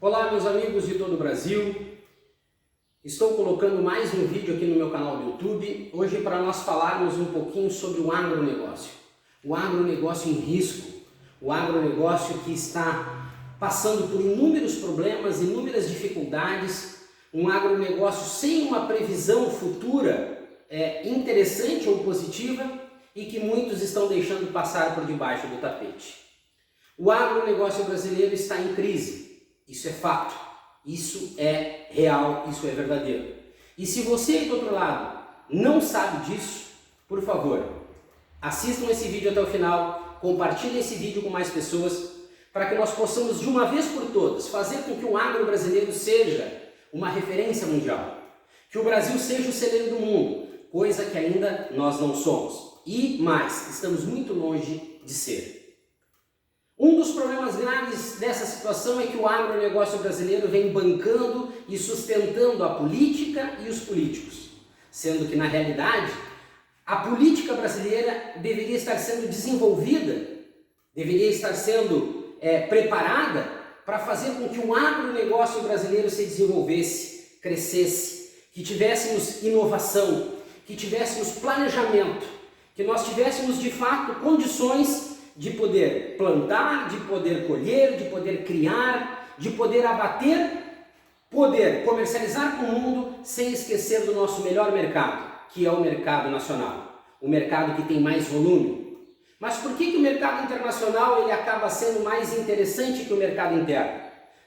Olá, meus amigos de todo o Brasil. Estou colocando mais um vídeo aqui no meu canal do YouTube, hoje para nós falarmos um pouquinho sobre o agronegócio. O agronegócio em risco, o agronegócio que está passando por inúmeros problemas, inúmeras dificuldades, um agronegócio sem uma previsão futura interessante ou positiva e que muitos estão deixando passar por debaixo do tapete. O agronegócio brasileiro está em crise, isso é fato, isso é real, isso é verdadeiro. E se você aí do outro lado não sabe disso, por favor, assistam esse vídeo até o final, compartilhem esse vídeo com mais pessoas, para que nós possamos de uma vez por todas fazer com que o agro brasileiro seja uma referência mundial, que o Brasil seja o celeiro do mundo, coisa que ainda nós não somos. E mais, estamos muito longe de ser. Um dos problemas graves dessa situação é que o agronegócio brasileiro vem bancando e sustentando a política e os políticos, sendo que, na realidade, a política brasileira deveria estar sendo desenvolvida, deveria estar sendo preparada para fazer com que o agronegócio brasileiro se desenvolvesse, crescesse, que tivéssemos inovação, que tivéssemos planejamento, que nós tivéssemos de fato condições de poder plantar, de poder colher, de poder criar, de poder abater, poder comercializar com o mundo sem esquecer do nosso melhor mercado, que é o mercado nacional, o mercado que tem mais volume. Mas por que o mercado internacional ele acaba sendo mais interessante que o mercado interno?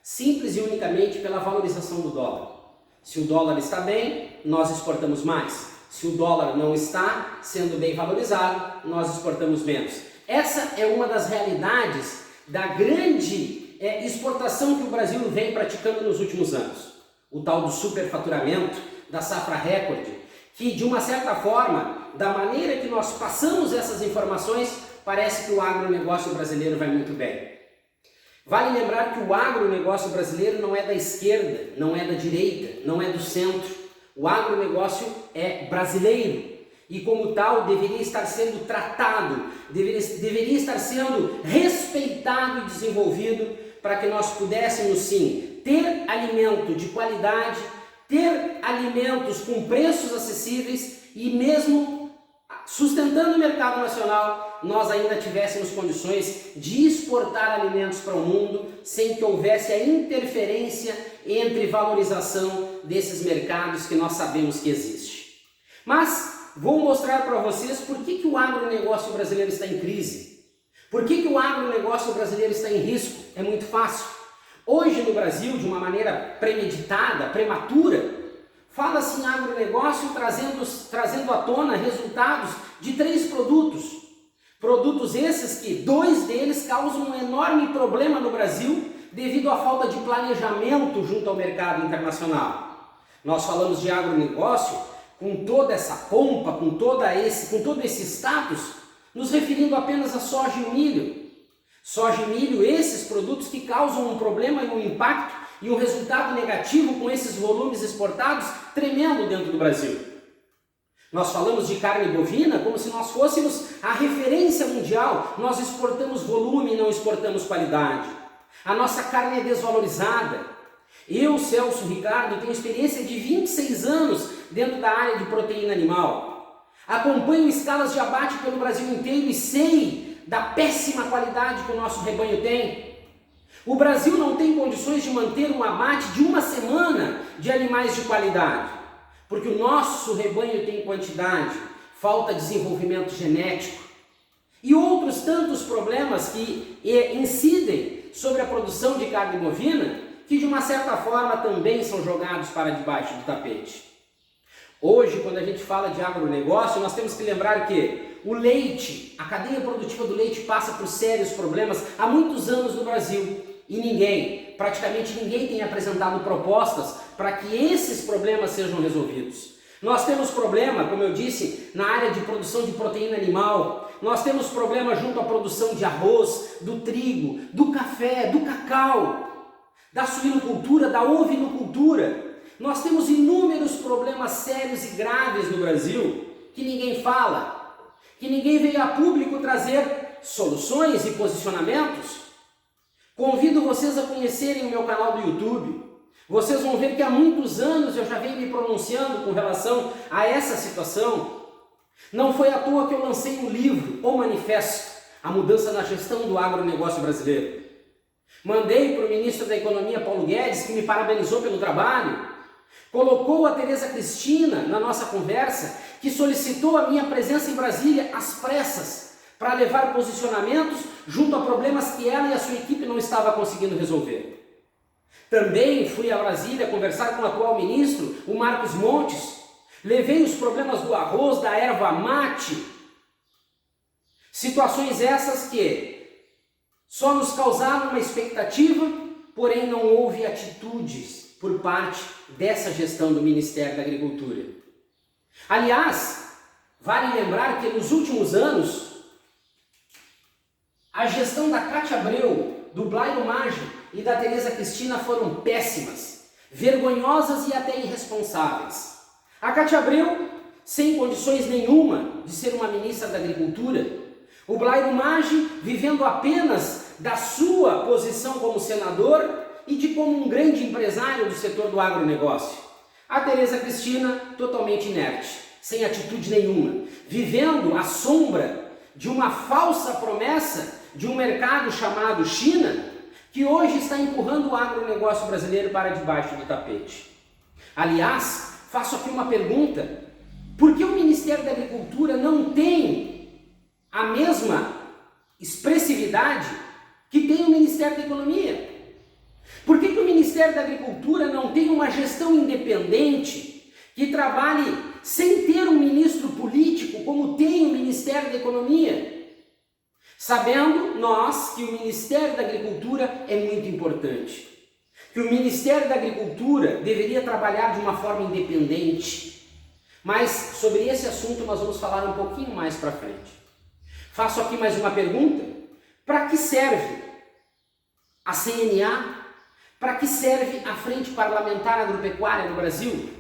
Simples e unicamente pela valorização do dólar. Se o dólar está bem, nós exportamos mais. Se o dólar não está sendo bem valorizado, nós exportamos menos. Essa é uma das realidades da grande exportação que o Brasil vem praticando nos últimos anos. O tal do superfaturamento, da safra recorde, que de uma certa forma, da maneira que nós passamos essas informações, parece que o agronegócio brasileiro vai muito bem. Vale lembrar que o agronegócio brasileiro não é da esquerda, não é da direita, não é do centro. O agronegócio é brasileiro e, como tal, deveria estar sendo tratado, deveria estar sendo respeitado e desenvolvido para que nós pudéssemos, sim, ter alimento de qualidade, ter alimentos com preços acessíveis e mesmo sustentando o mercado nacional, nós ainda tivéssemos condições de exportar alimentos para o mundo sem que houvesse a interferência entre valorização desses mercados que nós sabemos que existe. Mas vou mostrar para vocês por que o agronegócio brasileiro está em crise. Por que o agronegócio brasileiro está em risco? É muito fácil. Hoje no Brasil, de uma maneira premeditada, prematura, fala-se em agronegócio trazendo à tona resultados de 3 produtos. Produtos esses que 2 deles causam um enorme problema no Brasil devido à falta de planejamento junto ao mercado internacional. Nós falamos de agronegócio com toda essa pompa, com todo esse status, nos referindo apenas a soja e o milho. Soja e milho, esses produtos que causam um problema e um impacto e um resultado negativo com esses volumes exportados tremendo dentro do Brasil. Nós falamos de carne bovina como se nós fôssemos a referência mundial. Nós exportamos volume e não exportamos qualidade. A nossa carne é desvalorizada. Eu, Celso Ricardo, tenho experiência de 26 anos dentro da área de proteína animal. Acompanho escalas de abate pelo Brasil inteiro e sei da péssima qualidade que o nosso rebanho tem. O Brasil não tem condições de manter um abate de uma semana de animais de qualidade, porque o nosso rebanho tem quantidade, falta desenvolvimento genético e outros tantos problemas que incidem sobre a produção de carne bovina, que de uma certa forma também são jogados para debaixo do tapete. Hoje, quando a gente fala de agronegócio, nós temos que lembrar que o leite, a cadeia produtiva do leite passa por sérios problemas há muitos anos no Brasil e praticamente ninguém tem apresentado propostas para que esses problemas sejam resolvidos. Nós temos problema, como eu disse, na área de produção de proteína animal, nós temos problema junto à produção de arroz, do trigo, do café, do cacau, da suinocultura, da ovinocultura. Nós temos inúmeros problemas sérios e graves no Brasil que ninguém fala, que ninguém veio a público trazer soluções e posicionamentos. Convido vocês a conhecerem o meu canal do YouTube. Vocês vão ver que há muitos anos eu já venho me pronunciando com relação a essa situação. Não foi à toa que eu lancei um livro, O Manifesto, a mudança na gestão do agronegócio brasileiro. Mandei para o ministro da Economia, Paulo Guedes, que me parabenizou pelo trabalho. Colocou a Tereza Cristina na nossa conversa, que solicitou a minha presença em Brasília às pressas, para levar posicionamentos junto a problemas que ela e a sua equipe não estavam conseguindo resolver. Também fui a Brasília conversar com o atual ministro, o Marcos Montes. Levei os problemas do arroz, da erva mate. Situações essas que só nos causaram uma expectativa, porém não houve atitudes por parte dessa gestão do Ministério da Agricultura. Aliás, vale lembrar que nos últimos anos, a gestão da Cátia Abreu, do Blairo Maggi e da Tereza Cristina foram péssimas, vergonhosas e até irresponsáveis. A Cátia Abreu, sem condições nenhuma de ser uma ministra da Agricultura, o Blairo Maggi vivendo apenas da sua posição como senador e de como um grande empresário do setor do agronegócio. A Tereza Cristina totalmente inerte, sem atitude nenhuma, vivendo à sombra de uma falsa promessa de um mercado chamado China, que hoje está empurrando o agronegócio brasileiro para debaixo do tapete. Aliás, faço aqui uma pergunta: por que o Ministério da Agricultura não tem a mesma expressividade que tem o Ministério da Economia? Por que o Ministério da Agricultura não tem uma gestão independente que trabalhe sem ter um ministro político como tem o Ministério da Economia? Sabendo nós que o Ministério da Agricultura é muito importante, que o Ministério da Agricultura deveria trabalhar de uma forma independente. Mas sobre esse assunto nós vamos falar um pouquinho mais para frente. Faço aqui mais uma pergunta: para que serve a CNA? Para que serve a Frente Parlamentar Agropecuária no Brasil?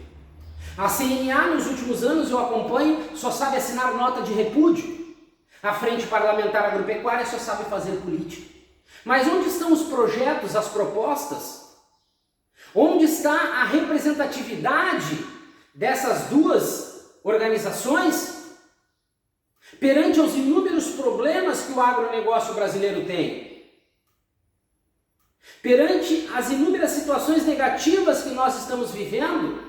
A CNA, nos últimos anos, eu acompanho, só sabe assinar nota de repúdio. A Frente Parlamentar Agropecuária só sabe fazer política. Mas onde estão os projetos, as propostas? Onde está a representatividade dessas duas organizações perante os inúmeros problemas que o agronegócio brasileiro tem? Perante as inúmeras situações negativas que nós estamos vivendo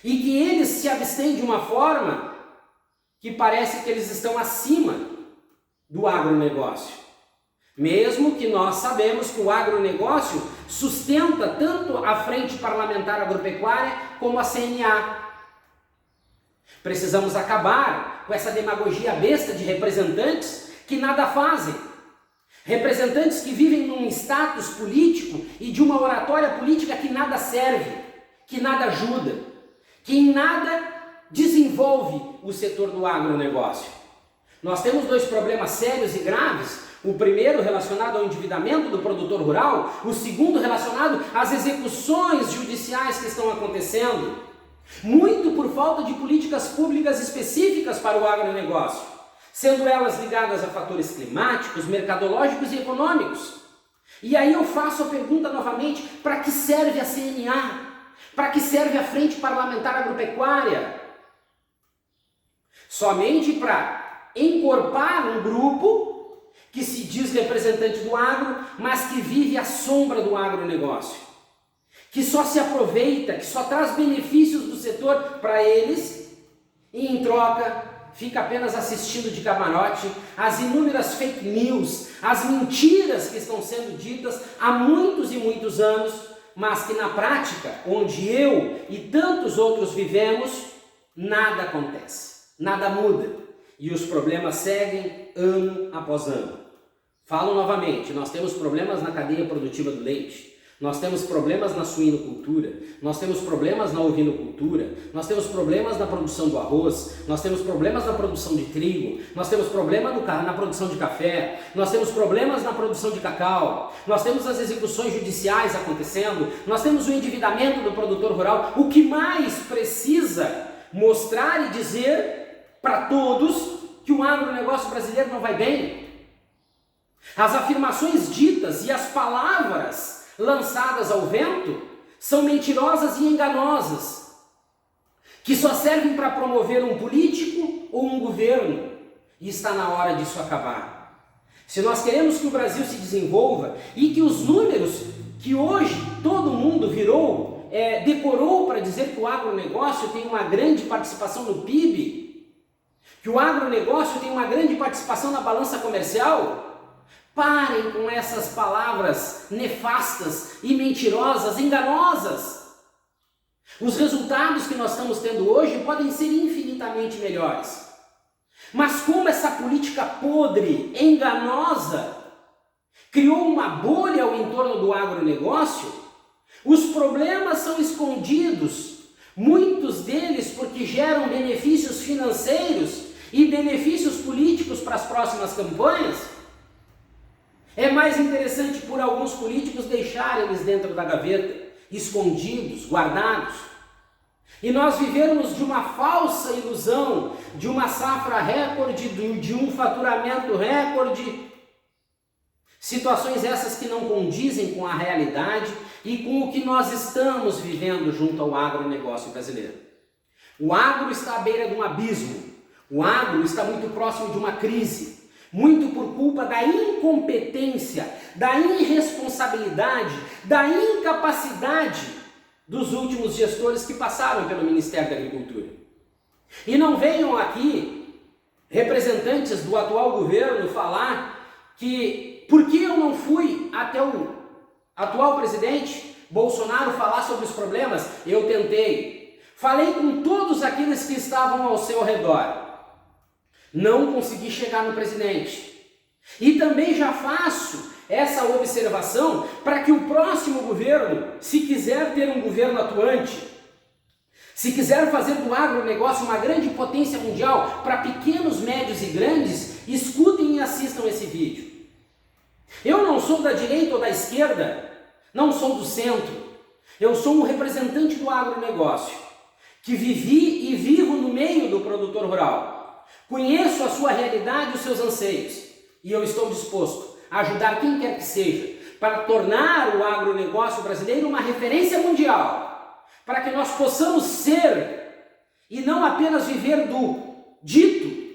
e que eles se abstêm de uma forma que parece que eles estão acima do agronegócio. Mesmo que nós sabemos que o agronegócio sustenta tanto a Frente Parlamentar Agropecuária como a CNA. Precisamos acabar com essa demagogia besta de representantes que nada fazem. Representantes que vivem num status político e de uma oratória política que nada serve, que nada ajuda, que em nada desenvolve o setor do agronegócio. Nós temos dois problemas sérios e graves: o primeiro relacionado ao endividamento do produtor rural, o segundo relacionado às execuções judiciais que estão acontecendo, muito por falta de políticas públicas específicas para o agronegócio, sendo elas ligadas a fatores climáticos, mercadológicos e econômicos. E aí eu faço a pergunta novamente: para que serve a CNA? Para que serve a Frente Parlamentar Agropecuária? Somente para encorpar um grupo que se diz representante do agro, mas que vive à sombra do agronegócio, que só se aproveita, que só traz benefícios do setor para eles e em troca fica apenas assistindo de camarote as inúmeras fake news, as mentiras que estão sendo ditas há muitos e muitos anos, mas que na prática, onde eu e tantos outros vivemos, nada acontece. Nada muda e os problemas seguem ano após ano. Falo novamente: nós temos problemas na cadeia produtiva do leite, nós temos problemas na suinocultura, nós temos problemas na ovinocultura, nós temos problemas na produção do arroz, nós temos problemas na produção de trigo, nós temos problema na produção de café, nós temos problemas na produção de cacau, nós temos as execuções judiciais acontecendo, nós temos o endividamento do produtor rural. O que mais precisa mostrar e dizer para todos que o agronegócio brasileiro não vai bem? As afirmações ditas e as palavras lançadas ao vento são mentirosas e enganosas, que só servem para promover um político ou um governo, e está na hora disso acabar. Se nós queremos que o Brasil se desenvolva e que os números que hoje todo mundo decorou para dizer que o agronegócio tem uma grande participação no PIB, que o agronegócio tem uma grande participação na balança comercial, parem com essas palavras nefastas e mentirosas, enganosas. Os resultados que nós estamos tendo hoje podem ser infinitamente melhores. Mas como essa política podre, enganosa, criou uma bolha ao entorno do agronegócio, os problemas são escondidos, muitos deles porque geram benefícios financeiros e benefícios políticos para as próximas campanhas. É mais interessante por alguns políticos deixarem eles dentro da gaveta, escondidos, guardados, e nós vivermos de uma falsa ilusão, de uma safra recorde, de um faturamento recorde. Situações essas que não condizem com a realidade e com o que nós estamos vivendo junto ao agronegócio brasileiro. O agro está à beira de um abismo, o agro está muito próximo de uma crise, muito por culpa da incompetência, da irresponsabilidade, da incapacidade dos últimos gestores que passaram pelo Ministério da Agricultura. E não venham aqui representantes do atual governo falar que por que eu não fui até o atual presidente Bolsonaro falar sobre os problemas? Eu tentei. Falei com todos aqueles que estavam ao seu redor. Não consegui chegar no presidente. E também já faço essa observação para que o próximo governo, se quiser ter um governo atuante, se quiser fazer do agronegócio uma grande potência mundial para pequenos, médios e grandes, escutem e assistam esse vídeo. Eu não sou da direita ou da esquerda, não sou do centro. Eu sou um representante do agronegócio, que vivi e vivo no meio do produtor rural. Conheço a sua realidade e os seus anseios, e eu estou disposto a ajudar quem quer que seja para tornar o agronegócio brasileiro uma referência mundial, para que nós possamos ser, e não apenas viver do dito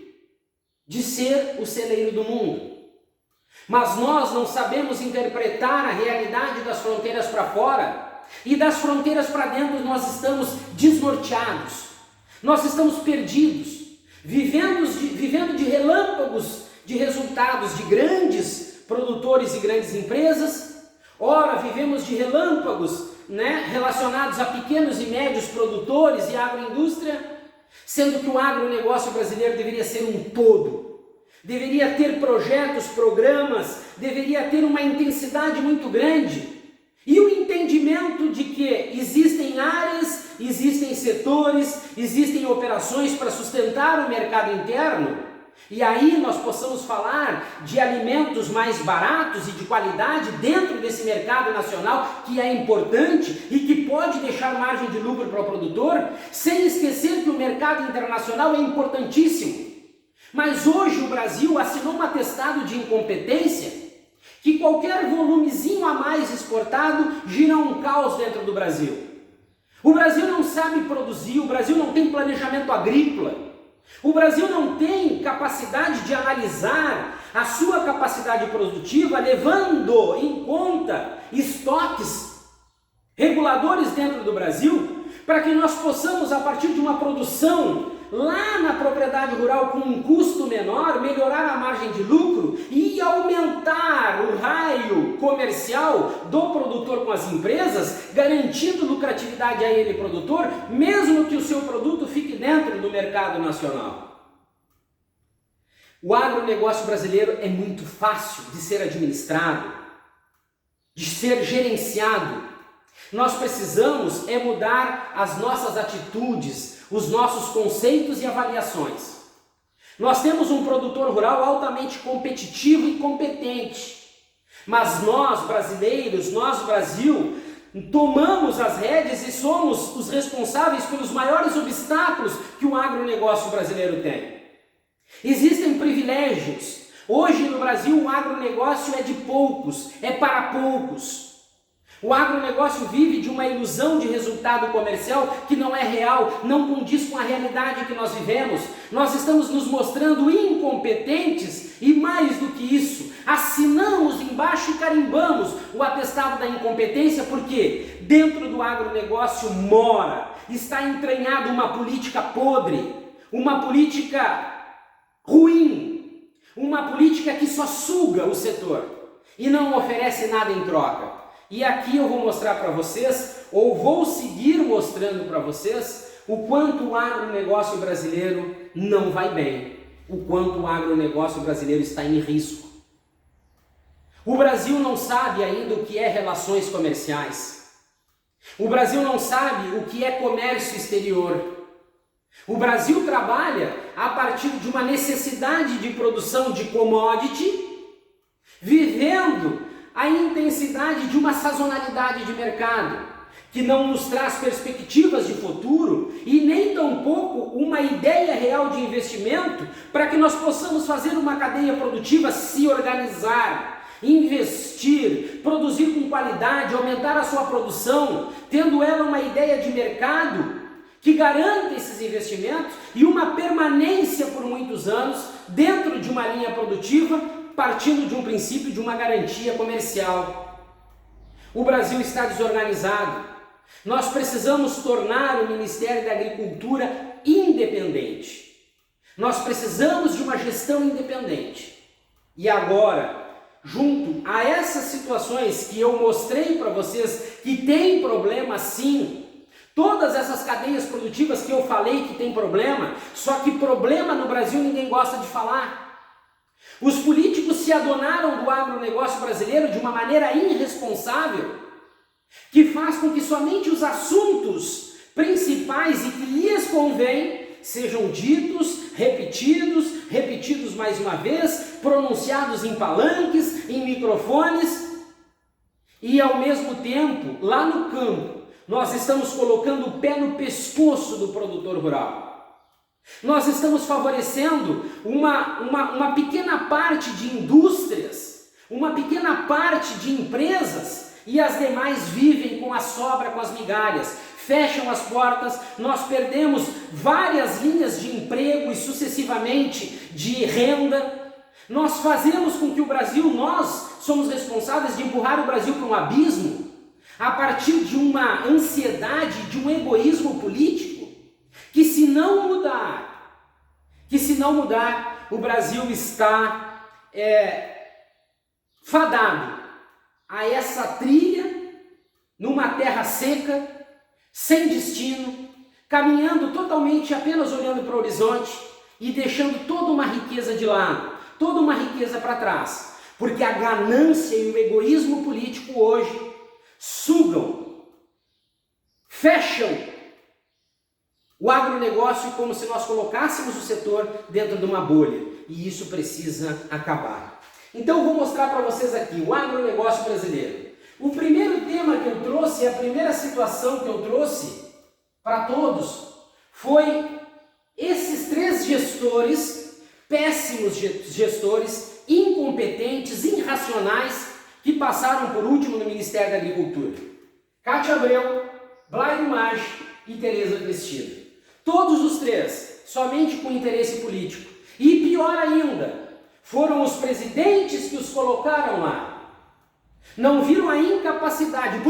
de ser o celeiro do mundo. Mas nós não sabemos interpretar a realidade das fronteiras para fora, e das fronteiras para dentro nós estamos desnorteados, nós estamos perdidos, vivendo de relâmpagos de resultados de grandes produtores e grandes empresas. Ora, vivemos de relâmpagos, relacionados a pequenos e médios produtores e agroindústria, sendo que o agronegócio brasileiro deveria ser um todo, deveria ter projetos, programas, deveria ter uma intensidade muito grande, e o entendimento de que existem áreas, existem setores, existem operações para sustentar o mercado interno, e aí nós possamos falar de alimentos mais baratos e de qualidade dentro desse mercado nacional, que é importante e que pode deixar margem de lucro para o produtor, sem esquecer que o mercado internacional é importantíssimo. Mas hoje o Brasil assinou um atestado de incompetência, que qualquer volumezinho a mais exportado gira um caos dentro do Brasil. O Brasil não sabe produzir, o Brasil não tem planejamento agrícola, o Brasil não tem capacidade de analisar a sua capacidade produtiva, levando em conta estoques reguladores dentro do Brasil, para que nós possamos, a partir de uma produção lá na propriedade rural com um custo menor, melhorar a margem de lucro e aumentar o raio comercial do produtor com as empresas, garantindo lucratividade a ele, produtor, mesmo que o seu produto fique dentro do mercado nacional. O agronegócio brasileiro é muito fácil de ser administrado, de ser gerenciado. Nós precisamos mudar as nossas atitudes, os nossos conceitos e avaliações. Nós temos um produtor rural altamente competitivo e competente, mas nós brasileiros, nós Brasil, tomamos as rédeas e somos os responsáveis pelos maiores obstáculos que o agronegócio brasileiro tem. Existem privilégios, Hoje no Brasil o agronegócio é de poucos, é para poucos. O agronegócio vive de uma ilusão de resultado comercial que não é real, não condiz com a realidade que nós vivemos. Nós estamos nos mostrando incompetentes e mais do que isso, assinamos embaixo e carimbamos o atestado da incompetência porque dentro do agronegócio está entranhada uma política podre, uma política ruim, uma política que só suga o setor e não oferece nada em troca. E aqui eu vou mostrar para vocês, ou vou seguir mostrando para vocês, o quanto o agronegócio brasileiro não vai bem, o quanto o agronegócio brasileiro está em risco. O Brasil não sabe ainda o que é relações comerciais. O Brasil não sabe o que é comércio exterior. O Brasil trabalha a partir de uma necessidade de produção de commodity, vivendo a intensidade de uma sazonalidade de mercado, que não nos traz perspectivas de futuro e nem tampouco uma ideia real de investimento para que nós possamos fazer uma cadeia produtiva, se organizar, investir, produzir com qualidade, aumentar a sua produção, tendo ela uma ideia de mercado que garanta esses investimentos e uma permanência por muitos anos dentro de uma linha produtiva, partindo de um princípio de uma garantia comercial. O Brasil está desorganizado. Nós precisamos tornar o Ministério da Agricultura independente. Nós precisamos de uma gestão independente. E agora, junto a essas situações que eu mostrei para vocês, que tem problema sim, todas essas cadeias produtivas que eu falei que tem problema, só que problema no Brasil ninguém gosta de falar. Os políticos se adonaram do agronegócio brasileiro de uma maneira irresponsável, que faz com que somente os assuntos principais e que lhes convém sejam ditos, repetidos mais uma vez, pronunciados em palanques, em microfones, e ao mesmo tempo, lá no campo, nós estamos colocando o pé no pescoço do produtor rural. Nós estamos favorecendo uma pequena parte de indústrias, uma pequena parte de empresas e as demais vivem com a sobra, com as migalhas, fecham as portas, nós perdemos várias linhas de emprego e sucessivamente de renda. Nós fazemos com que o Brasil, nós somos responsáveis de empurrar o Brasil para um abismo a partir de uma ansiedade, de um egoísmo político. Que se não mudar, o Brasil está fadado a essa trilha, numa terra seca, sem destino, caminhando totalmente apenas olhando para o horizonte e deixando toda uma riqueza de lado, toda uma riqueza para trás, porque a ganância e o egoísmo político hoje sugam, fecham o agronegócio como se nós colocássemos o setor dentro de uma bolha, e isso precisa acabar. Então eu vou mostrar para vocês aqui o agronegócio brasileiro. O primeiro tema que eu trouxe, a primeira situação que eu trouxe para todos, foi esses três gestores, péssimos gestores, incompetentes, irracionais, que passaram por último no Ministério da Agricultura. Cátia Abreu, Blairo Maggi e Tereza Cristina. Todos os três, somente com interesse político. E pior ainda, foram os presidentes que os colocaram lá. Não viram a incapacidade,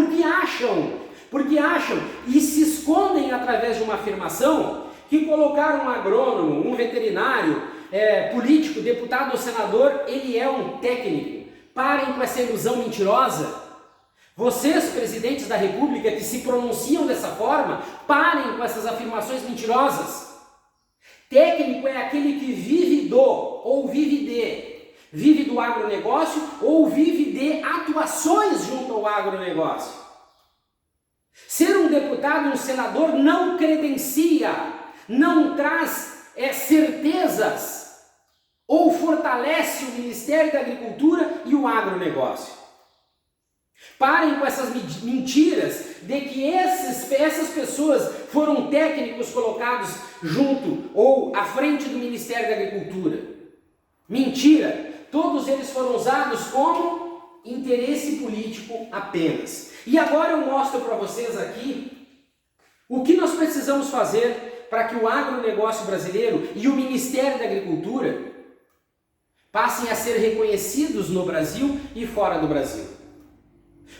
porque acham e se escondem através de uma afirmação que colocar um agrônomo, um veterinário, político, deputado ou senador, ele é um técnico. Parem com essa ilusão mentirosa. Vocês, presidentes da República, que se pronunciam dessa forma, parem com essas afirmações mentirosas. Técnico é aquele que vive vive do agronegócio ou vive de atuações junto ao agronegócio. Ser um deputado, um senador não credencia, não traz certezas ou fortalece o Ministério da Agricultura e o agronegócio. Parem com essas mentiras de que essas pessoas foram técnicos colocados junto ou à frente do Ministério da Agricultura. Mentira! todos eles foram usados como interesse político apenas. E agora eu mostro para vocês aqui o que nós precisamos fazer para que o agronegócio brasileiro e o Ministério da Agricultura passem a ser reconhecidos no Brasil e fora do Brasil.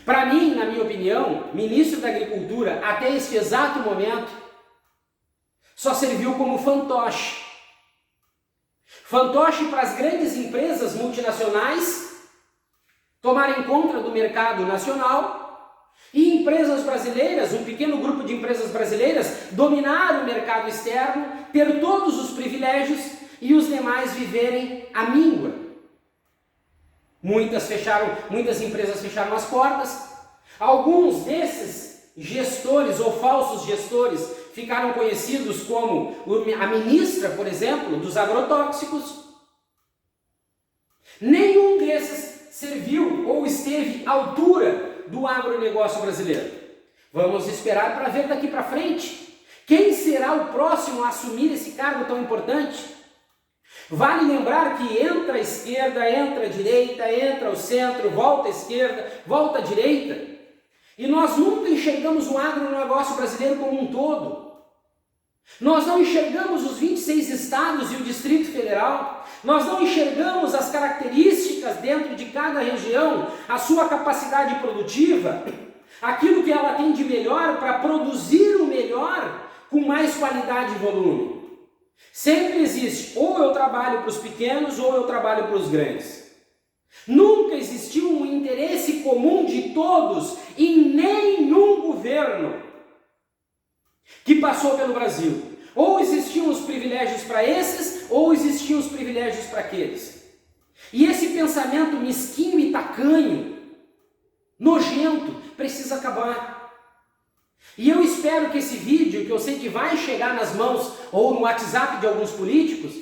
Para mim, na minha opinião, ministro da Agricultura, até este exato momento, só serviu como fantoche. Fantoche para as grandes empresas multinacionais tomarem conta do mercado nacional e empresas brasileiras, um pequeno grupo de empresas brasileiras, dominar o mercado externo, ter todos os privilégios e os demais viverem à míngua. Muitas empresas fecharam as portas. Alguns desses gestores ou falsos gestores ficaram conhecidos como a ministra, por exemplo, dos agrotóxicos. Nenhum desses serviu ou esteve à altura do agronegócio brasileiro. Vamos esperar para ver daqui para frente quem será o próximo a assumir esse cargo tão importante. Vale lembrar que entra a esquerda, entra a direita, entra o centro, volta a esquerda, volta a direita. E nós nunca enxergamos o agronegócio brasileiro como um todo. Nós não enxergamos os 26 estados e o Distrito Federal. Nós não enxergamos as características dentro de cada região, a sua capacidade produtiva, aquilo que ela tem de melhor para produzir o melhor com mais qualidade e volume. Sempre existe, ou eu trabalho para os pequenos ou eu trabalho para os grandes. Nunca existiu um interesse comum de todos em nenhum governo que passou pelo Brasil. Ou existiam os privilégios para esses, ou existiam os privilégios para aqueles. E esse pensamento mesquinho e tacanho, nojento, precisa acabar. E eu espero que esse vídeo, que eu sei que vai chegar nas mãos ou no WhatsApp de alguns políticos,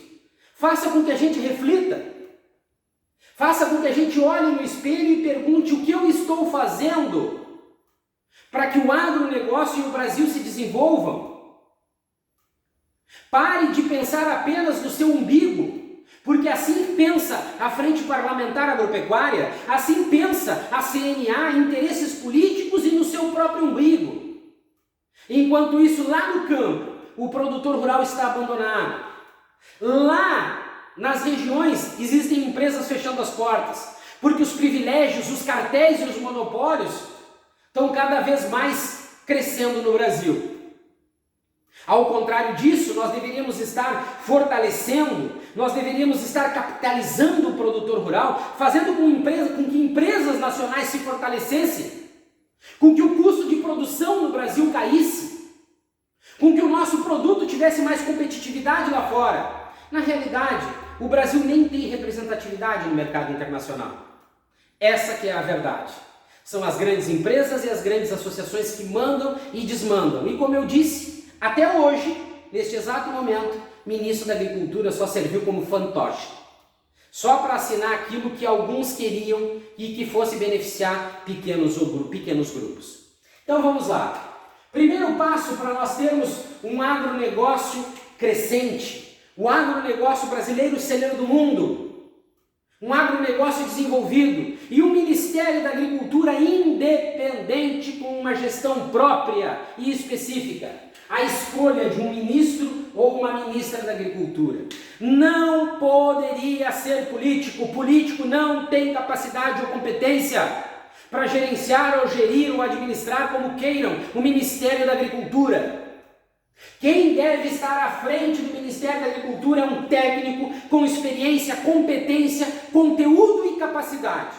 faça com que a gente reflita. Faça com que a gente olhe no espelho e pergunte o que eu estou fazendo para que o agronegócio e o Brasil se desenvolvam. Pare de pensar apenas no seu umbigo, porque assim pensa a Frente Parlamentar Agropecuária, assim pensa a CNA, interesses políticos e no seu próprio umbigo. Enquanto isso, lá no campo, o produtor rural está abandonado. Lá nas regiões existem empresas fechando as portas, porque os privilégios, os cartéis e os monopólios estão cada vez mais crescendo no Brasil. Ao contrário disso, nós deveríamos estar fortalecendo, nós deveríamos estar capitalizando o produtor rural, fazendo com que empresas nacionais se fortalecessem, com que o custo de produção no Brasil caísse, com que o nosso produto tivesse mais competitividade lá fora. Na realidade, o Brasil nem tem representatividade no mercado internacional. Essa que é a verdade. São as grandes empresas e as grandes associações que mandam e desmandam. E como eu disse, até hoje, neste exato momento, o ministro da Agricultura só serviu como fantoche. Só para assinar aquilo que alguns queriam e que fosse beneficiar pequenos grupos. Então vamos lá. Primeiro passo para nós termos um agronegócio crescente, o agronegócio brasileiro celeiro do mundo, um agronegócio desenvolvido e um Ministério da Agricultura independente com uma gestão própria e específica. A escolha de um ministro ou uma ministra da Agricultura não poderia ser político. O político não tem capacidade ou competência para gerenciar ou gerir ou administrar como queiram o Ministério da Agricultura. Quem deve estar à frente do Ministério da Agricultura é um técnico com experiência, competência, conteúdo e capacidade,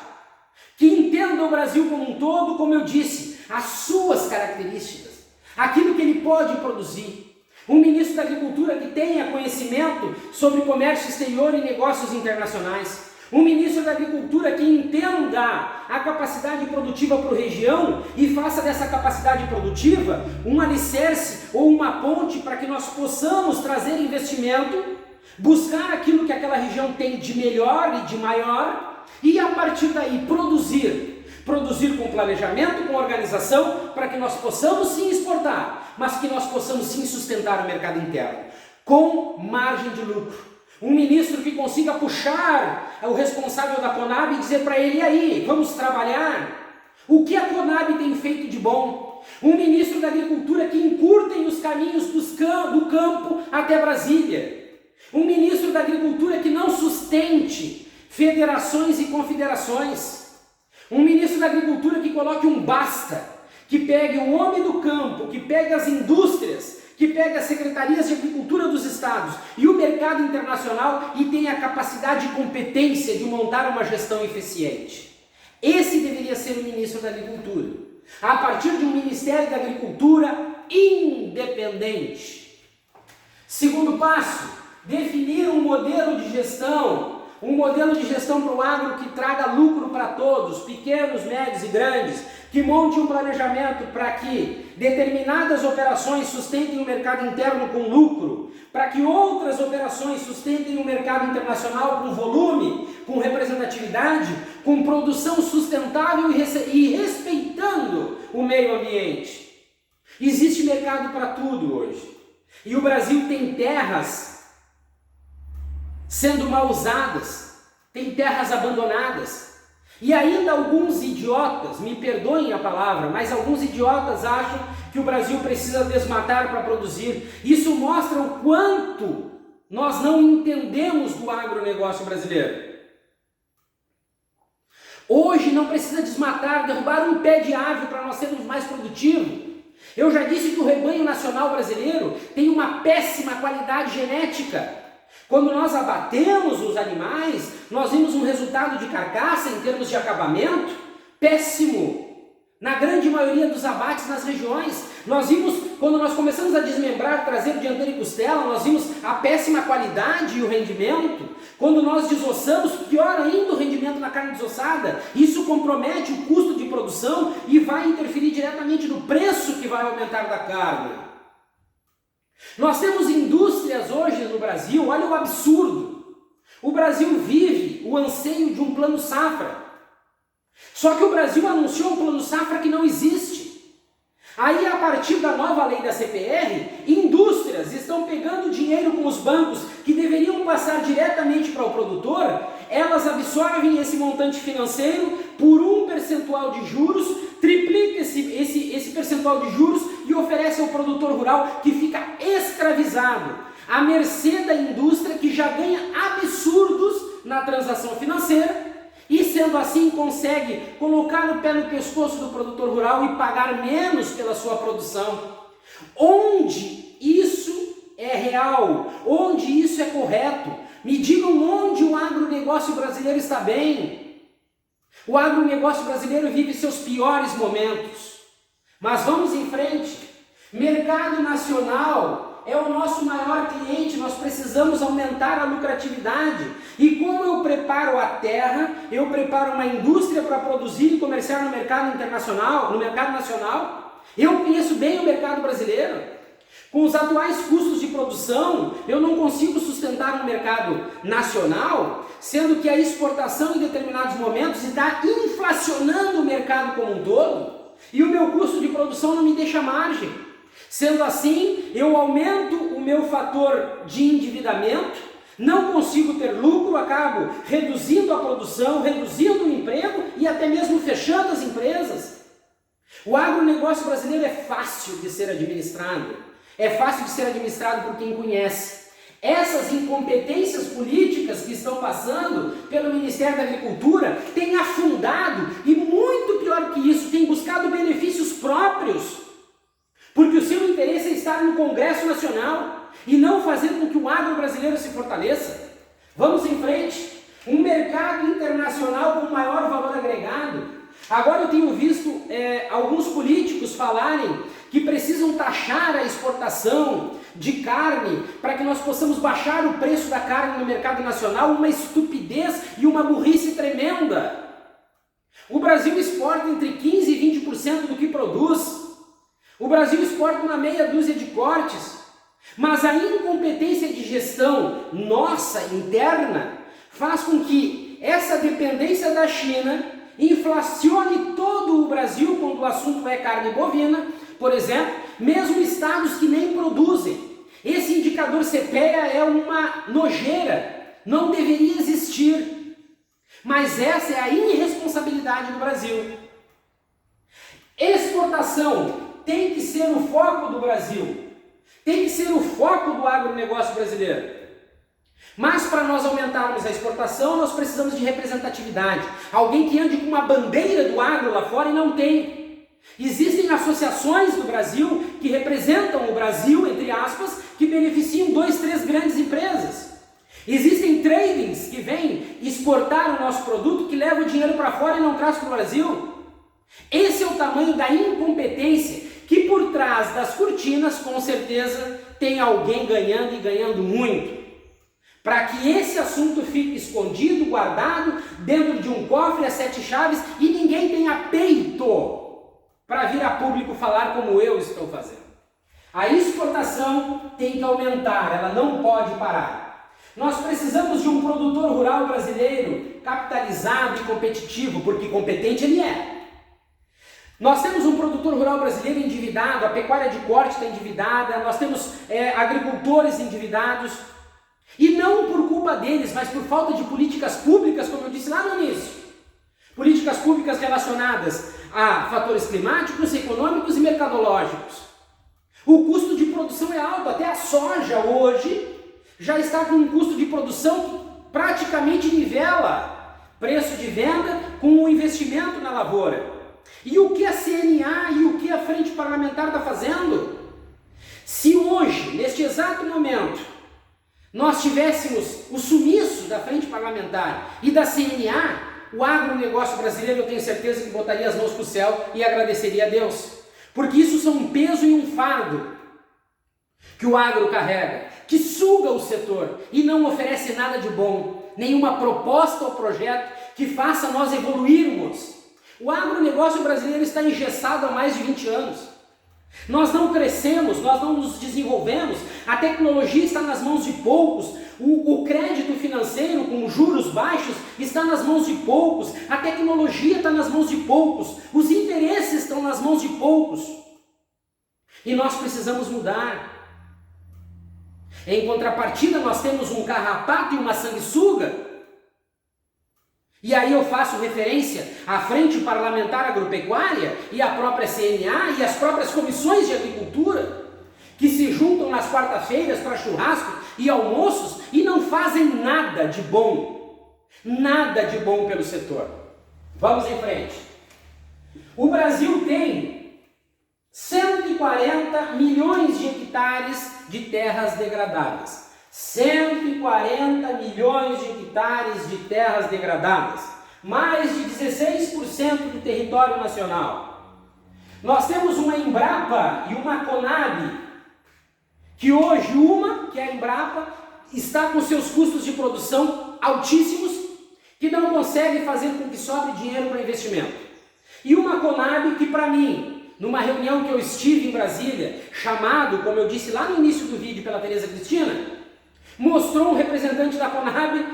que entenda o Brasil como um todo, como eu disse, as suas características, aquilo que ele pode produzir. Um ministro da Agricultura que tenha conhecimento sobre comércio exterior e negócios internacionais. Um ministro da Agricultura que entenda a capacidade produtiva para a região e faça dessa capacidade produtiva um alicerce ou uma ponte para que nós possamos trazer investimento, buscar aquilo que aquela região tem de melhor e de maior e a partir daí produzir com planejamento, com organização, para que nós possamos sim exportar, mas que nós possamos sim sustentar o mercado interno, com margem de lucro. Um ministro que consiga puxar o responsável da Conab e dizer para ele: e aí, vamos trabalhar? O que a Conab tem feito de bom? Um ministro da Agricultura que encurtem os caminhos do campo até Brasília. Um ministro da Agricultura que não sustente federações e confederações. Um ministro da Agricultura que coloque um basta, que pegue o homem do campo, que pegue as indústrias, que pegue as secretarias de agricultura dos estados e o mercado internacional e tenha a capacidade e competência de montar uma gestão eficiente. Esse deveria ser o ministro da Agricultura, a partir de um Ministério da Agricultura independente. Segundo passo, definir um modelo de gestão para o agro que traga lucro para todos, pequenos, médios e grandes, que monte um planejamento para que determinadas operações sustentem o mercado interno com lucro, para que outras operações sustentem o mercado internacional com volume, com representatividade, com produção sustentável e respeitando o meio ambiente. Existe mercado para tudo hoje. E o Brasil tem terras sendo mal usadas, tem terras abandonadas. E ainda alguns idiotas, me perdoem a palavra, mas alguns idiotas acham que o Brasil precisa desmatar para produzir. Isso mostra o quanto nós não entendemos do agronegócio brasileiro. Hoje não precisa desmatar, derrubar um pé de árvore para nós sermos mais produtivos. Eu já disse que o rebanho nacional brasileiro tem uma péssima qualidade genética. Quando nós abatemos os animais, nós vimos um resultado de carcaça em termos de acabamento péssimo. Na grande maioria dos abates nas regiões, nós vimos, quando nós começamos a desmembrar traseiro, dianteiro e costela, nós vimos a péssima qualidade e o rendimento. Quando nós desossamos, pior ainda o rendimento na carne desossada. Isso compromete o custo de produção e vai interferir diretamente no preço que vai aumentar da carne. Nós temos indústrias hoje no Brasil, olha o absurdo. O Brasil vive o anseio de um plano safra. Só que o Brasil anunciou um plano safra que não existe. Aí, a partir da nova lei da CPR, indústrias estão pegando dinheiro com os bancos que deveriam passar diretamente para o produtor, elas absorvem esse montante financeiro por um percentual de juros, triplica esse percentual de juros e oferece ao produtor rural que fica escravizado, à mercê da indústria que já ganha absurdos na transação financeira e, sendo assim, consegue colocar o pé no pescoço do produtor rural e pagar menos pela sua produção. Onde isso é real? Onde isso é correto? Me digam onde o agronegócio brasileiro está bem. O agronegócio brasileiro vive seus piores momentos. Mas vamos em frente. Mercado nacional é o nosso maior cliente, nós precisamos aumentar a lucratividade. E como eu preparo a terra, eu preparo uma indústria para produzir e comerciar no mercado internacional, no mercado nacional. Eu conheço bem o mercado brasileiro. Com os atuais custos de produção, eu não consigo sustentar um mercado nacional, sendo que a exportação em determinados momentos está inflacionando o mercado como um todo, e o meu custo de produção não me deixa margem. Sendo assim, eu aumento o meu fator de endividamento, não consigo ter lucro, acabo reduzindo a produção, reduzindo o emprego e até mesmo fechando as empresas. O agronegócio brasileiro é fácil de ser administrado. É fácil de ser administrado por quem conhece. Essas incompetências políticas que estão passando pelo Ministério da Agricultura têm afundado e, muito pior que isso, têm buscado benefícios próprios. Porque o seu interesse é estar no Congresso Nacional e não fazer com que o agro brasileiro se fortaleça. Vamos em frente. Um mercado internacional com maior valor agregado. Agora eu tenho visto alguns políticos falarem que precisam taxar a exportação de carne para que nós possamos baixar o preço da carne no mercado nacional, uma estupidez e uma burrice tremenda. O Brasil exporta entre 15% e 20% do que produz. O Brasil exporta uma meia dúzia de cortes, mas a incompetência de gestão nossa, interna, faz com que essa dependência da China inflacione todo o Brasil quando o assunto é carne bovina, por exemplo, mesmo estados que nem produzem. Esse indicador CPEA é uma nojeira, não deveria existir. Mas essa é a irresponsabilidade do Brasil. Exportação tem que ser o foco do Brasil, tem que ser o foco do agronegócio brasileiro. Mas para nós aumentarmos a exportação, nós precisamos de representatividade. Alguém que ande com uma bandeira do agro lá fora e não tem. Existem associações do Brasil que representam o Brasil, entre aspas, que beneficiam 2, 3 grandes empresas. Existem tradings que vêm exportar o nosso produto, que leva o dinheiro para fora e não traz para o Brasil. Esse é o tamanho da incompetência, que por trás das cortinas, com certeza, tem alguém ganhando e ganhando muito. Para que esse assunto fique escondido, guardado, dentro de um cofre a 7 chaves e ninguém tenha peito para vir a público falar como eu estou fazendo. A exportação tem que aumentar, ela não pode parar. Nós precisamos de um produtor rural brasileiro capitalizado e competitivo, porque competente ele é. Nós temos um produtor rural brasileiro endividado, a pecuária de corte está endividada, nós temos agricultores endividados, e não por culpa deles, mas por falta de políticas públicas, como eu disse lá no início. Políticas públicas relacionadas a fatores climáticos, econômicos e mercadológicos. O custo de produção é alto, até a soja hoje já está com um custo de produção que praticamente nivela preço de venda com o investimento na lavoura. E o que a CNA e o que a Frente Parlamentar está fazendo? Se hoje, neste exato momento, nós tivéssemos o sumiço da Frente Parlamentar e da CNA, o agronegócio brasileiro, eu tenho certeza que botaria as mãos para o céu e agradeceria a Deus. Porque isso são um peso e um fardo que o agro carrega, que suga o setor e não oferece nada de bom, nenhuma proposta ou projeto que faça nós evoluirmos. O agronegócio brasileiro está engessado há mais de 20 anos. Nós não crescemos, nós não nos desenvolvemos, a tecnologia está nas mãos de poucos, o crédito financeiro com juros baixos está nas mãos de poucos, a tecnologia está nas mãos de poucos, os interesses estão nas mãos de poucos. E nós precisamos mudar. Em contrapartida, nós temos um carrapato e uma sanguessuga. E aí eu faço referência à Frente Parlamentar Agropecuária e à própria CNA e às próprias comissões de agricultura, que se juntam nas quarta-feiras para churrasco e almoços e não fazem nada de bom pelo setor. Vamos em frente. O Brasil tem 140 milhões de hectares de terras degradadas. 140 milhões de hectares de terras degradadas, mais de 16% do território nacional. Nós temos uma Embrapa e uma Conab, que hoje que é a Embrapa, está com seus custos de produção altíssimos, que não consegue fazer com que sobre dinheiro para investimento. E uma Conab que, para mim, numa reunião que eu estive em Brasília, chamado, como eu disse lá no início do vídeo pela Tereza Cristina, mostrou um representante da Conab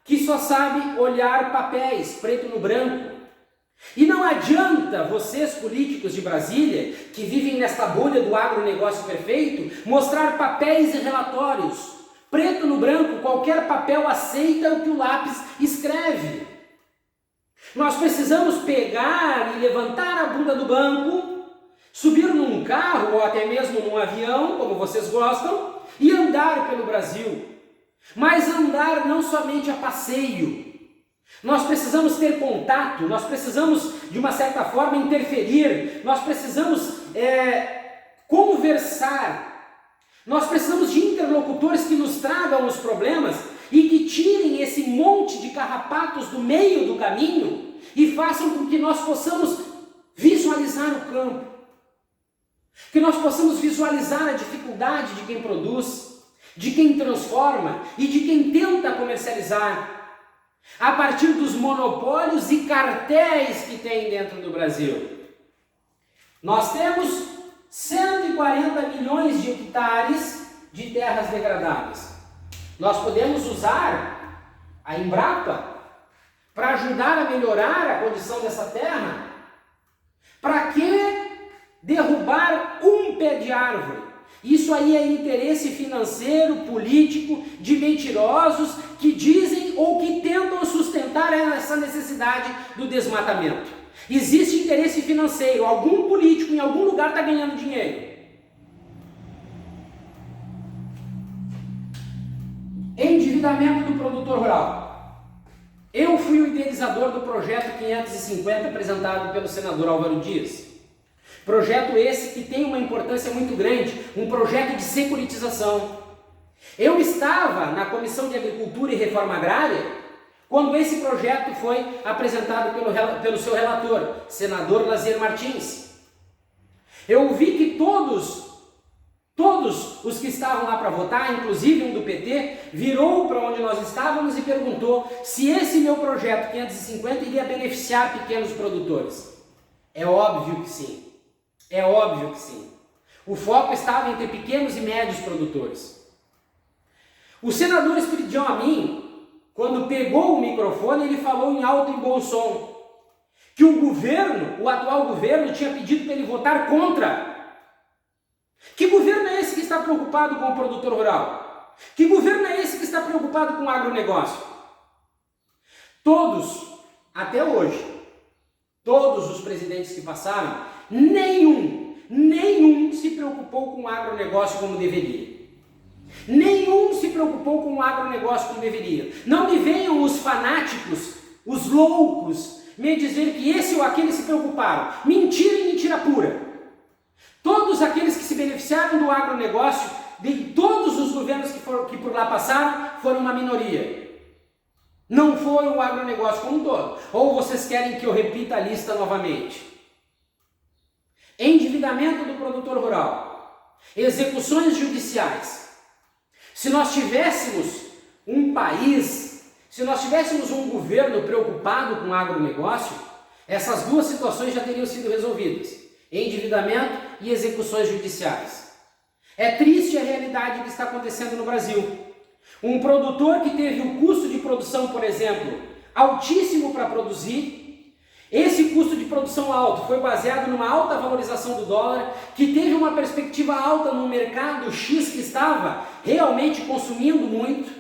que só sabe olhar papéis, preto no branco. E não adianta vocês, políticos de Brasília, que vivem nesta bolha do agronegócio perfeito, mostrar papéis e relatórios. Preto no branco, qualquer papel aceita o que o lápis escreve. Nós precisamos pegar e levantar a bunda do banco, subir num carro ou até mesmo num avião, como vocês gostam, e andar pelo Brasil. Mas andar não somente a passeio. Nós precisamos ter contato, nós precisamos de uma certa forma interferir, nós precisamos conversar, nós precisamos de interlocutores que nos tragam os problemas e que tirem esse monte de carrapatos do meio do caminho e façam com que nós possamos visualizar o campo, que nós possamos visualizar a dificuldade de quem produz, de quem transforma e de quem tenta comercializar, a partir dos monopólios e cartéis que tem dentro do Brasil. Nós temos 140 milhões de hectares de terras degradadas. Nós podemos usar a Embrapa para ajudar a melhorar a condição dessa terra. Para que derrubar um pé de árvore, Isso aí é interesse financeiro, político, de mentirosos que dizem ou que tentam sustentar essa necessidade do desmatamento. Existe interesse financeiro, algum político em algum lugar está ganhando dinheiro. Endividamento do produtor rural. Eu fui o idealizador do projeto 550 apresentado pelo senador Álvaro Dias. Projeto esse que tem uma importância muito grande, um projeto de securitização. Eu estava na Comissão de Agricultura e Reforma Agrária quando esse projeto foi apresentado pelo seu relator, senador Lazier Martins. Eu vi que todos os que estavam lá para votar, inclusive um do PT, virou para onde nós estávamos e perguntou se esse meu projeto 550 iria beneficiar pequenos produtores. É óbvio que sim. É óbvio que sim. O foco estava entre pequenos e médios produtores. O senador Espiridião Amin, quando pegou o microfone, ele falou em alto e bom som que o atual governo, tinha pedido para ele votar contra. Que governo é esse que está preocupado com o produtor rural? Que governo é esse que está preocupado com o agronegócio? Todos, até hoje, todos os presidentes que passaram, nenhum se preocupou com o agronegócio como deveria. Nenhum se preocupou com o agronegócio como deveria. Não me venham os fanáticos, os loucos, me dizer que esse ou aquele se preocuparam. Mentira e mentira pura. Todos aqueles que se beneficiaram do agronegócio, de todos os governos que por lá passaram, foram uma minoria. Não foi o agronegócio como um todo. Ou vocês querem que eu repita a lista novamente? Endividamento do produtor rural, execuções judiciais. Se nós tivéssemos um país, se nós tivéssemos um governo preocupado com o agronegócio, essas duas situações já teriam sido resolvidas. Endividamento e execuções judiciais. É triste a realidade que está acontecendo no Brasil. Um produtor que teve o custo de produção, por exemplo, altíssimo para produzir, esse custo de produção alto foi baseado numa alta valorização do dólar, que teve uma perspectiva alta no mercado X que estava realmente consumindo muito.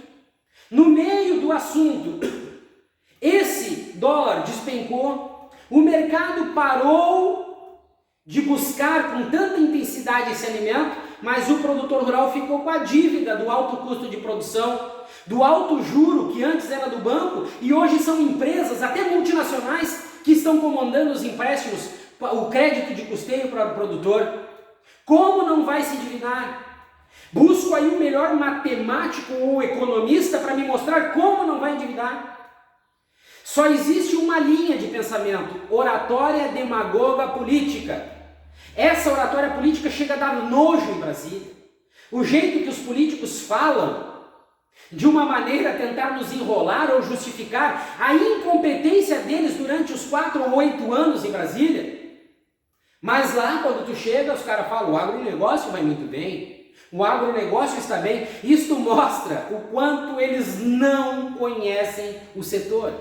No meio do assunto, esse dólar despencou, o mercado parou de buscar com tanta intensidade esse alimento, mas o produtor rural ficou com a dívida do alto custo de produção, do alto juro que antes era do banco e hoje são empresas, até multinacionais, que estão comandando os empréstimos, o crédito de custeio para o produtor. Como não vai se endividar? Busco aí o melhor matemático ou economista para me mostrar como não vai endividar. Só existe uma linha de pensamento: oratória demagoga política. Essa oratória política chega a dar nojo em Brasília. O jeito que os políticos falam, de uma maneira a tentar nos enrolar ou justificar a incompetência deles durante os 4 ou 8 anos em Brasília. Mas lá, quando tu chega, os caras falam: o agronegócio vai muito bem, o agronegócio está bem. Isto mostra o quanto eles não conhecem o setor.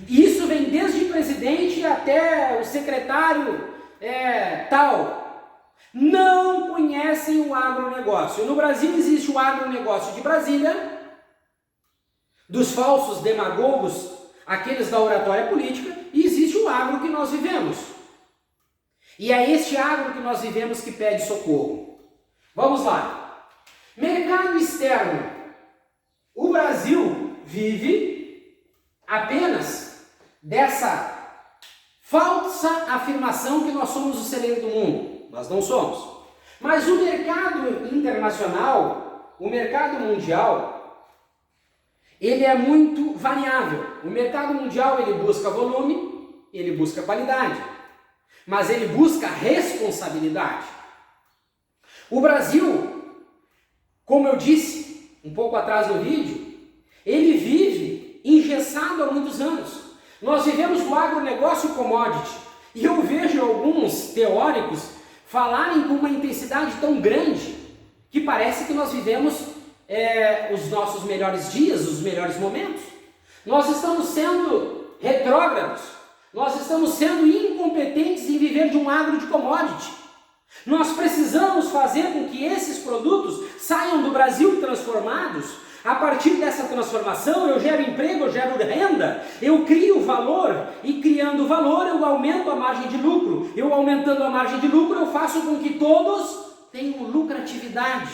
Isso vem desde o presidente até o secretário tal. Não conhecem o agronegócio. No Brasil existe o agronegócio de Brasília, dos falsos demagogos, aqueles da oratória política, e existe o agro que nós vivemos. E é este agro que nós vivemos que pede socorro. Vamos lá. Mercado externo. O Brasil vive apenas dessa falsa afirmação que nós somos o celeiro do mundo. Nós não somos. Mas o mercado internacional, o mercado mundial, ele é muito variável. O mercado mundial, ele busca volume, ele busca qualidade, mas ele busca responsabilidade. O Brasil, como eu disse um pouco atrás no vídeo, ele vive engessado há muitos anos. Nós vivemos do agronegócio commodity, e eu vejo alguns teóricos falarem com uma intensidade tão grande que parece que nós vivemos os nossos melhores dias, os melhores momentos. Nós estamos sendo retrógrados, nós estamos sendo incompetentes em viver de um agro de commodity. Nós precisamos fazer com que esses produtos saiam do Brasil transformados. A partir dessa transformação eu gero emprego, eu gero renda, eu crio valor e criando valor eu aumento a margem de lucro. Eu aumentando a margem de lucro eu faço com que todos tenham lucratividade.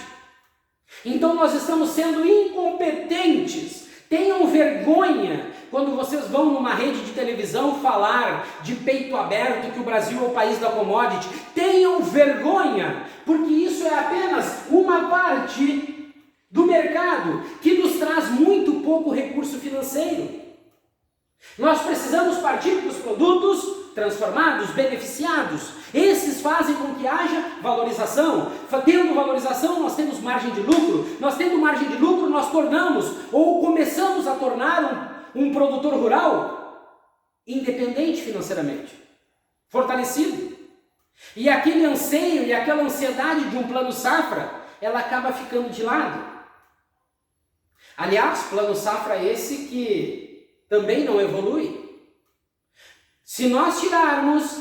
Então nós estamos sendo incompetentes. Tenham vergonha quando vocês vão numa rede de televisão falar de peito aberto, que o Brasil é o país da commodity. Tenham vergonha, porque isso é apenas uma parte do mercado que nos traz muito pouco recurso financeiro. Nós precisamos partir para os produtos transformados, beneficiados. Esses fazem com que haja valorização. Tendo valorização, nós temos margem de lucro. Nós tendo margem de lucro, nós tornamos ou começamos a tornar um produtor rural independente financeiramente, fortalecido. E aquele anseio e aquela ansiedade de um plano safra, ela acaba ficando de lado. Aliás, plano safra esse que também não evolui. Se nós tirarmos,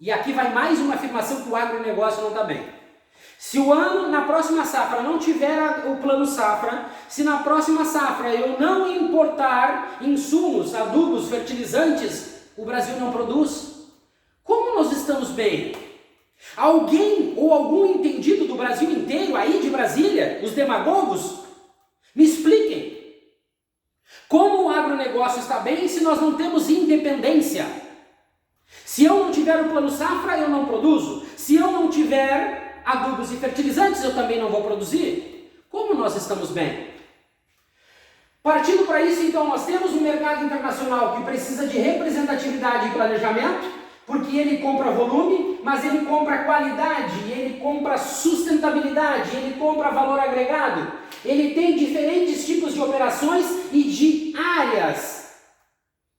e aqui vai mais uma afirmação que o agronegócio não está bem. Se o ano, na próxima safra, não tiver o plano safra, se na próxima safra eu não importar insumos, adubos, fertilizantes, o Brasil não produz. Como nós estamos bem? Alguém ou algum entendido do Brasil inteiro, aí de Brasília, os demagogos, me expliquem. Como o agronegócio está bem se nós não temos independência? Se eu não tiver o plano safra, eu não produzo. Se eu não tiver adubos e fertilizantes, eu também não vou produzir. Como nós estamos bem? Partindo para isso, então, nós temos um mercado internacional que precisa de representatividade e planejamento, porque ele compra volume, mas ele compra qualidade, ele compra sustentabilidade, ele compra valor agregado. Ele tem diferentes tipos de operações e de áreas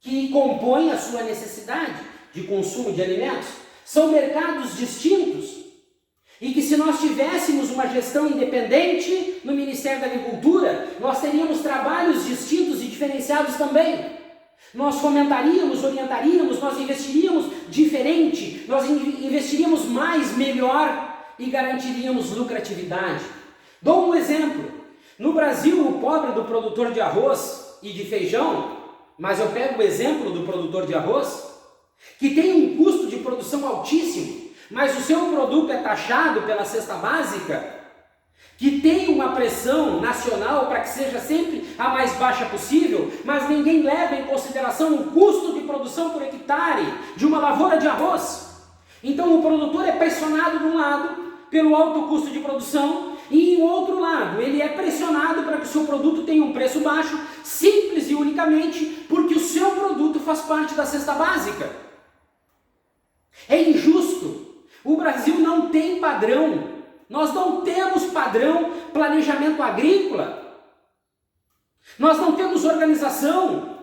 que compõem a sua necessidade de consumo de alimentos. São mercados distintos e que, se nós tivéssemos uma gestão independente no Ministério da Agricultura, nós teríamos trabalhos distintos e diferenciados também. Nós fomentaríamos, orientaríamos, nós investiríamos diferente, nós investiríamos mais, melhor e garantiríamos lucratividade. Dou um exemplo. No Brasil, o pobre do produtor de arroz e de feijão, mas eu pego o exemplo do produtor de arroz, que tem um custo de produção altíssimo, mas o seu produto é taxado pela cesta básica, que tem uma pressão nacional para que seja sempre a mais baixa possível, mas ninguém leva em consideração o custo de produção por hectare de uma lavoura de arroz. Então o produtor é pressionado de um lado pelo alto custo de produção e em outro lado ele é pressionado para que o seu produto tenha um preço baixo, simples e unicamente porque o seu produto faz parte da cesta básica. É injusto. O Brasil não tem padrão. Nós não temos padrão planejamento agrícola. Nós não temos organização.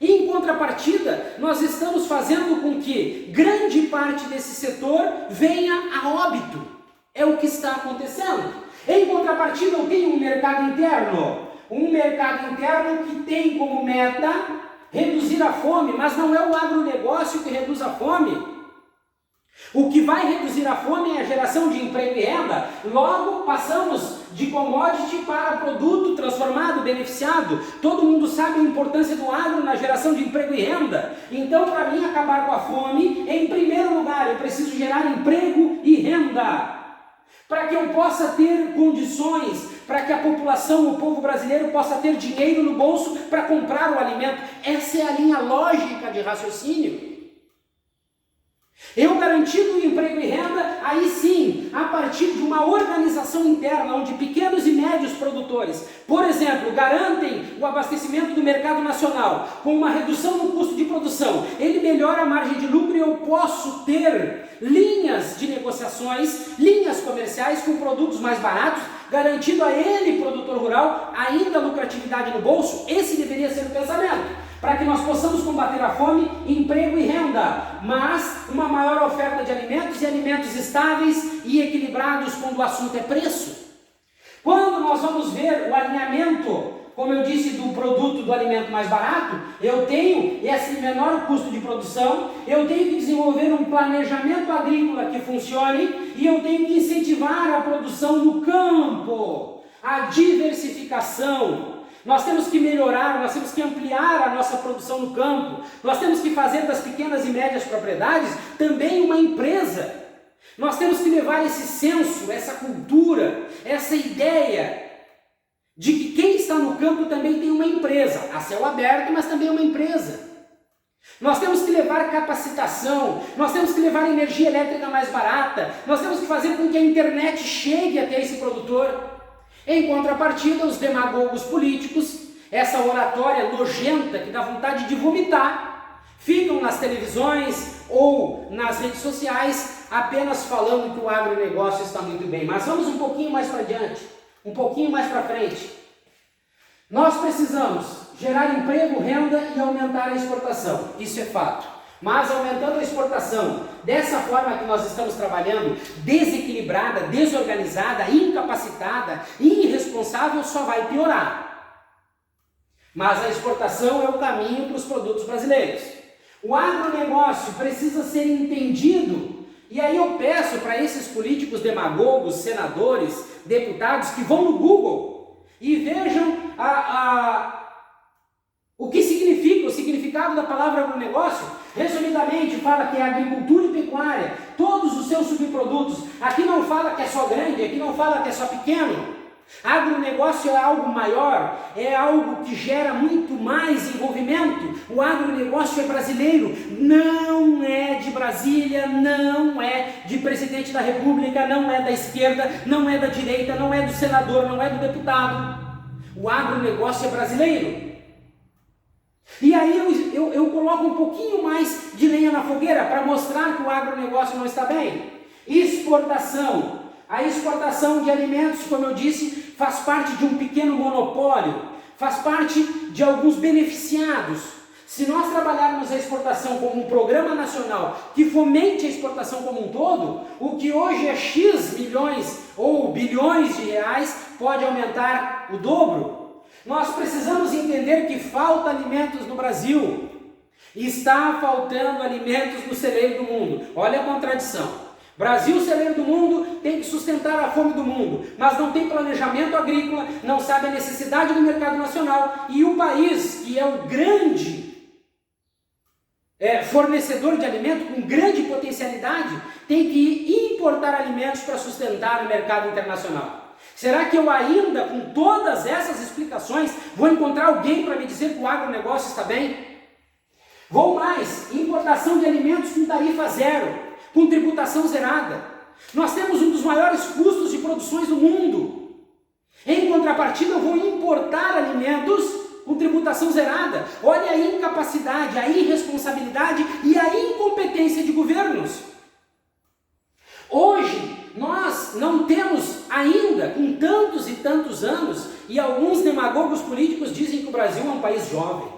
Em contrapartida, nós estamos fazendo com que grande parte desse setor venha a óbito. É o que está acontecendo. Em contrapartida, eu tenho um mercado interno. Um mercado interno que tem como meta reduzir a fome, mas não é o agronegócio que reduz a fome. O que vai reduzir a fome é a geração de emprego e renda. Logo, passamos de commodity para produto transformado, beneficiado. Todo mundo sabe a importância do agro na geração de emprego e renda. Então, para mim, acabar com a fome, em primeiro lugar, eu preciso gerar emprego e renda. Para que eu possa ter condições, para que a população, o povo brasileiro, possa ter dinheiro no bolso para comprar o alimento. Essa é a linha lógica de raciocínio. Eu garantindo emprego e renda, aí sim, a partir de uma organização interna, onde pequenos e médios produtores, por exemplo, garantem o abastecimento do mercado nacional, com uma redução no custo de produção, ele melhora a margem de lucro e eu posso ter linhas de negociações, linhas comerciais com produtos mais baratos, garantindo a ele, produtor rural, ainda lucratividade no bolso. Esse deveria ser o pensamento. Para que nós possamos combater a fome, emprego e renda, mas uma maior oferta de alimentos e alimentos estáveis e equilibrados quando o assunto é preço. Quando nós vamos ver o alinhamento como eu disse, do produto, do alimento mais barato, eu tenho esse menor custo de produção, eu tenho que desenvolver um planejamento agrícola que funcione e eu tenho que incentivar a produção no campo, a diversificação. Nós temos que melhorar, nós temos que ampliar a nossa produção no campo, nós temos que fazer das pequenas e médias propriedades também uma empresa. Nós temos que levar esse senso, essa cultura, essa ideia de que quem está no campo também tem uma empresa, a céu aberto, mas também uma empresa. Nós temos que levar capacitação, nós temos que levar energia elétrica mais barata, nós temos que fazer com que a internet chegue até esse produtor. Em contrapartida, os demagogos políticos, essa oratória nojenta que dá vontade de vomitar, ficam nas televisões ou nas redes sociais apenas falando que o agronegócio está muito bem. Mas vamos um pouquinho mais para diante, um pouquinho mais para frente. Nós precisamos gerar emprego, renda e aumentar a exportação. Isso é fato. Mas aumentando a exportação dessa forma que nós estamos trabalhando, desequilibrada, desorganizada, incapacitada, irresponsável, só vai piorar. Mas a exportação é o caminho para os produtos brasileiros. O agronegócio precisa ser entendido. E aí eu peço para esses políticos demagogos, senadores, deputados que vão no Google e vejam o que significa, o significado da palavra agronegócio. Resumidamente, fala que é agricultura e pecuária, todos os seus subprodutos. Aqui não fala que é só grande, aqui não fala que é só pequeno. Agronegócio é algo maior, é algo que gera muito mais envolvimento. O agronegócio é brasileiro, não é de Brasília, não é de presidente da República, não é da esquerda, não é da direita, não é do senador, não é do deputado. O agronegócio é brasileiro. E aí eu coloco um pouquinho mais de lenha na fogueira para mostrar que o agronegócio não está bem. Exportação. A exportação de alimentos, como eu disse, faz parte de um pequeno monopólio, faz parte de alguns beneficiados. Se nós trabalharmos a exportação como um programa nacional que fomente a exportação como um todo, o que hoje é X milhões ou bilhões de reais pode aumentar o dobro. Nós precisamos entender que falta alimentos no Brasil. Está faltando alimentos no celeiro do mundo. Olha a contradição. Brasil, celeiro do mundo, tem que sustentar a fome do mundo, mas não tem planejamento agrícola, não sabe a necessidade do mercado nacional. E o país, que é o grande fornecedor de alimento, com grande potencialidade, tem que importar alimentos para sustentar o mercado internacional. Será que eu ainda, com todas essas explicações, vou encontrar alguém para me dizer que o agronegócio está bem? Vou mais, importação de alimentos com tarifa zero, com tributação zerada. Nós temos um dos maiores custos de produções do mundo. Em contrapartida, eu vou importar alimentos com tributação zerada. Olha a incapacidade, a irresponsabilidade e a incompetência de governos. Hoje, nós não temos ainda, com tantos e tantos anos, e alguns demagogos políticos dizem que o Brasil é um país jovem.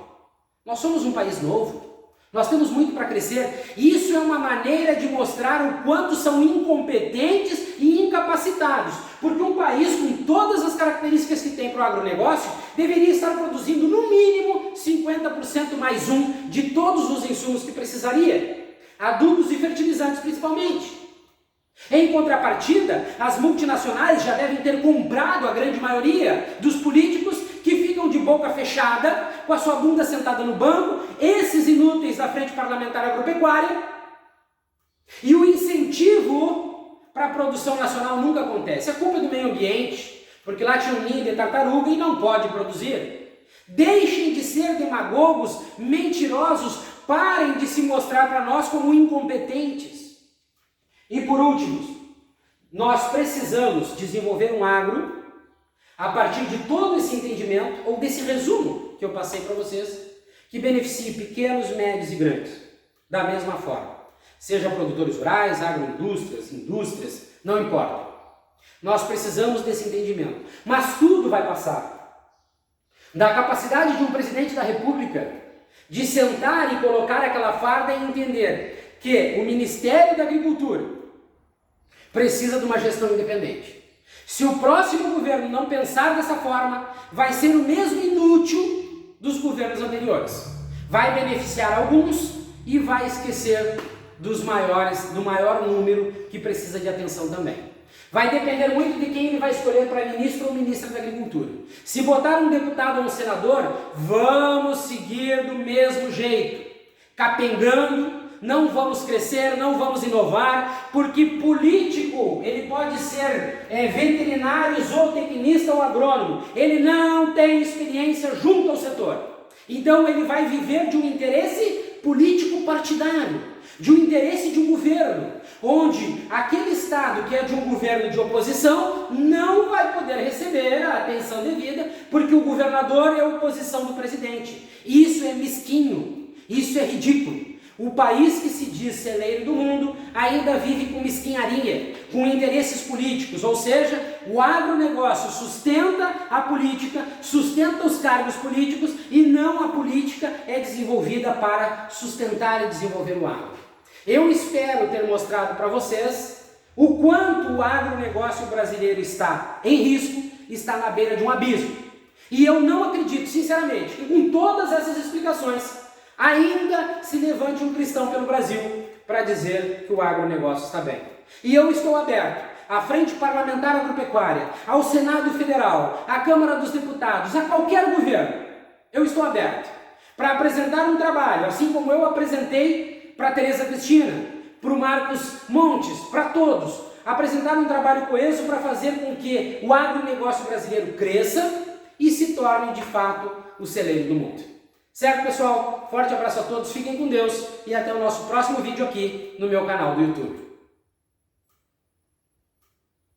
Nós somos um país novo. Nós temos muito para crescer. Isso é uma maneira de mostrar o quanto são incompetentes e incapacitados. Porque um país com todas as características que tem para o agronegócio deveria estar produzindo no mínimo 50% mais de todos os insumos que precisaria. Adubos e fertilizantes principalmente. Em contrapartida, as multinacionais já devem ter comprado a grande maioria dos políticos que ficam de boca fechada, com a sua bunda sentada no banco, esses inúteis da Frente Parlamentar Agropecuária, e o incentivo para a produção nacional nunca acontece. É culpa do meio ambiente, porque lá tinha um ninho de tartaruga e não pode produzir. Deixem de ser demagogos, mentirosos, parem de se mostrar para nós como incompetentes. E por último, nós precisamos desenvolver um agro a partir de todo esse entendimento, ou desse resumo que eu passei para vocês, que beneficie pequenos, médios e grandes, da mesma forma. Seja produtores rurais, agroindústrias, indústrias, não importa. Nós precisamos desse entendimento. Mas tudo vai passar da capacidade de um presidente da República de sentar e colocar aquela farda e entender que o Ministério da Agricultura precisa de uma gestão independente. Se o próximo governo não pensar dessa forma, vai ser o mesmo inútil dos governos anteriores. Vai beneficiar alguns e vai esquecer do maior número que precisa de atenção também. Vai depender muito de quem ele vai escolher para ministro ou ministra da Agricultura. Se botar um deputado ou um senador, vamos seguir do mesmo jeito, capengando, não vamos crescer, não vamos inovar, porque político, ele pode ser veterinário, zootecnista ou agrônomo, ele não tem experiência junto ao setor. Então ele vai viver de um interesse político partidário, de um interesse de um governo, onde aquele estado que é de um governo de oposição não vai poder receber a atenção devida, porque o governador é a oposição do presidente. Isso é mesquinho, isso é ridículo. O país que se diz celeiro do mundo ainda vive com mesquinharia, com interesses políticos, ou seja, o agronegócio sustenta a política, sustenta os cargos políticos e não a política é desenvolvida para sustentar e desenvolver o agro. Eu espero ter mostrado para vocês o quanto o agronegócio brasileiro está em risco, está na beira de um abismo. E eu não acredito, sinceramente, que com todas essas explicações ainda se levante um cristão pelo Brasil para dizer que o agronegócio está bem. E eu estou aberto à Frente Parlamentar Agropecuária, ao Senado Federal, à Câmara dos Deputados, a qualquer governo. Eu estou aberto para apresentar um trabalho, assim como eu apresentei para a Tereza Cristina, para o Marcos Montes, para todos, apresentar um trabalho coeso para fazer com que o agronegócio brasileiro cresça e se torne de fato o celeiro do mundo. Certo, pessoal? Forte abraço a todos, fiquem com Deus e até o nosso próximo vídeo aqui no meu canal do YouTube.